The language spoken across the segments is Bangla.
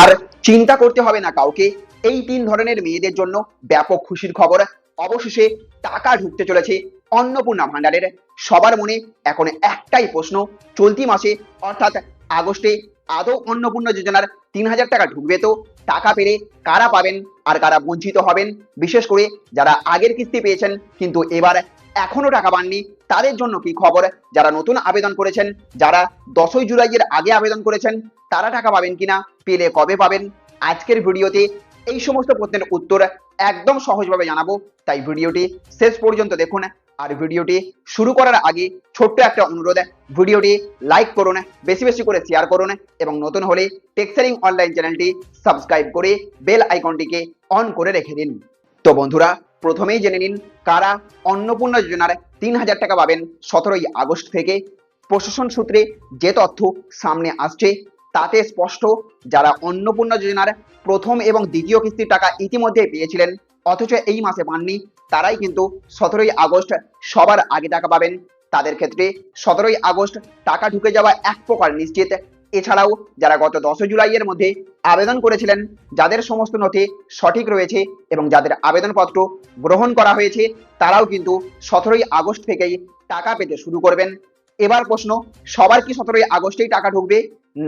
আর চিন্তা করতে হবে না কাউকে। এই তিন ধরনের মেয়েদের জন্য ব্যাপক খুশির খবর। অবশেষে টাকা ঢুকতে চলেছে অন্নপূর্ণা ভান্ডারের। সবার মনে এখন একটাই প্রশ্ন, চলতি মাসে অর্থাৎ আগস্টে আদৌ অন্নপূর্ণা যোজনার 3,000 টাকা ঢুকবে তো? টাকা পেলে কারা পাবেন আর কারা বঞ্চিত হবেন? বিশেষ করে যারা আগের কিস্তি পেয়েছেন কিন্তু এবার এখনো টাকা পাননি, তাদের জন্য কি খবর? যারা নতুন আবেদন করেছেন, যারা 10ই জুলাইয়ের আগে আবেদন করেছেন, তারা টাকা পাবেন কিনা, পেলে কবে পাবেন? আজকের ভিডিওতে এই সমস্ত প্রশ্নের উত্তর একদম সহজভাবে জানাবো, তাই ভিডিওটি শেষ পর্যন্ত দেখুন। আর ভিডিওটি শুরু করার আগে ছোট্ট একটা অনুরোধ, ভিডিওটি লাইক করুন, বেশি বেশি করে শেয়ার করুন এবং নতুন হলে টেক্সারিং অনলাইন চ্যানেলটি সাবস্ক্রাইব করে বেল আইকনটিকে অন করে রেখে দিন। তো বন্ধুরা, প্রথমেই জেনে নিন কারা অন্নপূর্ণা যোজনার 3,000 টাকা পাবেন 17ই আগস্ট থেকে। প্রশাসন সূত্রে যে তথ্য সামনে আসছে তাতে স্পষ্ট, যারা অন্নপূর্ণা যোজনার প্রথম এবং দ্বিতীয় কিস্তির টাকা ইতিমধ্যে পেয়েছিলেন অথচ এই মাসে পাননি, তারাই কিন্তু 17ই আগস্ট সবার আগে টাকা পাবেন। তাদের ক্ষেত্রে 17ই আগস্ট টাকা ঢুকে যাওয়া এক প্রকার নিশ্চিত। এছাড়াও যারা গত 10 জুলাইয়ের মধ্যে আবেদন করেছিলেন, যাদের সমস্ত নথি সঠিক রয়েছে এবং যাদের আবেদনপত্র গ্রহণ করা হয়েছে, তারাও কিন্তু 17ই আগস্ট থেকেই টাকা পেতে শুরু করবেন। এবার প্রশ্ন, সবার কি 17ই আগস্টেই টাকা ঢুকবে?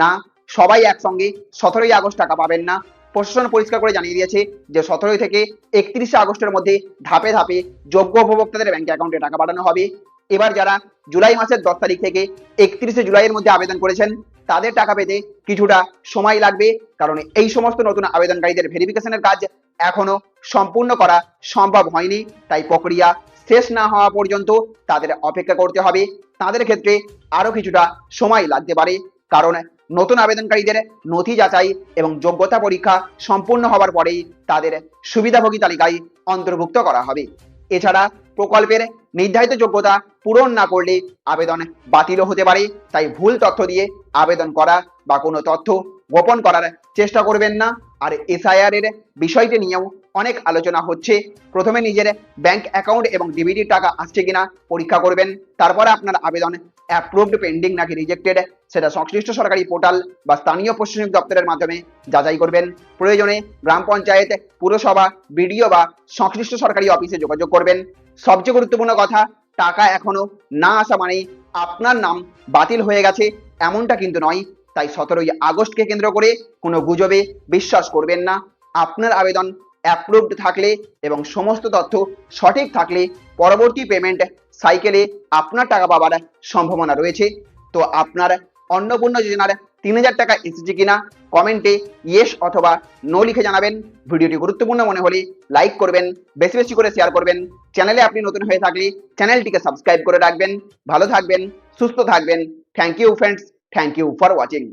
না, সবাই একসঙ্গে 17ই আগস্ট টাকা পাবেন না। প্রশাসন পরিষ্কার করে জানিয়ে দিয়েছে যে 17 থেকে 31শে আগস্টের মধ্যে ধাপে ধাপে যোগ্য উপভোক্তাদের ব্যাংক অ্যাকাউন্টে টাকা পাঠানো হবে। এবার যারা জুলাই মাসের 10 তারিখ থেকে 31শে জুলাইয়ের মধ্যে আবেদন করেছেন, তাদের টাকা পেতে কিছুটা সময় লাগবে, কারণ এই সমস্ত নতুন আবেদনকারীদের ভেরিফিকেশনের কাজ এখনো সম্পূর্ণ করা সম্ভব হয়নি। তাই প্রক্রিয়া শেষ না হওয়া পর্যন্ত তাদের অপেক্ষা করতে হবে। তাদের ক্ষেত্রে আরো কিছুটা সময় লাগতে পারে, কারণ নতুন আবেদনকারীদের নথি যাচাই এবং যোগ্যতা পরীক্ষা সম্পূর্ণ হওয়ার পরেই তাদের সুবিধাভোগী তালিকায় অন্তর্ভুক্ত করা হবে। এছাড়া প্রকল্পের নির্ধারিত যোগ্যতা পূরণ না করলে আবেদন বাতিলও হতে পারে, তাই ভুল তথ্য দিয়ে আবেদন করা বা কোনো তথ্য গোপন করার চেষ্টা করবেন না। আর এসআইআর এর বিষয়টি নিয়েও অনেক আলোচনা হচ্ছে। প্রথমে নিজের ব্যাংক অ্যাকাউন্ট এবং ডিবিটির টাকা আসছে কিনা পরীক্ষা করবেন, তারপরে আপনার আবেদন অ্যাপ্রুভড, পেন্ডিং নাকি রিজেক্টেড সেটা সংশ্লিষ্ট সরকারি পোর্টাল বা স্থানীয় প্রশাসনিক দপ্তরের মাধ্যমে যাচাই করবেন। প্রয়োজনে গ্রাম পঞ্চায়েত, পুরসভা, বিডিও বা সংশ্লিষ্ট সরকারি অফিসে যোগাযোগ করবেন। সবচেয়ে গুরুত্বপূর্ণ কথা, টাকা এখনো না আসা মানেই আপনার নাম বাতিল হয়ে গেছে এমনটা কিন্তু নয়। তাই 17ই আগস্টকে কেন্দ্র করে কোনো গুজবে বিশ্বাস করবেন না। আপনার আবেদন অ্যাপ্রুভড থাকলে এবং সমস্ত তথ্য সঠিক থাকলে পরবর্তী পেমেন্ট সাইকেলে আপনার টাকা পাওয়ার সম্ভাবনা রয়েছে। তো আপনার অন্নপূর্ণা যোজনার 3,000 টাকা এসেছে কিনা কমেন্টে ইয়েস অথবা নো লিখে জানাবেন। ভিডিওটি গুরুত্বপূর্ণ মনে হলে লাইক করবেন, বেশি বেশি করে শেয়ার করবেন। চ্যানেলে আপনি নতুন হয়ে থাকলে চ্যানেলটিকে সাবস্ক্রাইব করে রাখবেন। ভালো থাকবেন, সুস্থ থাকবেন। Thank you friends, thank you for watching.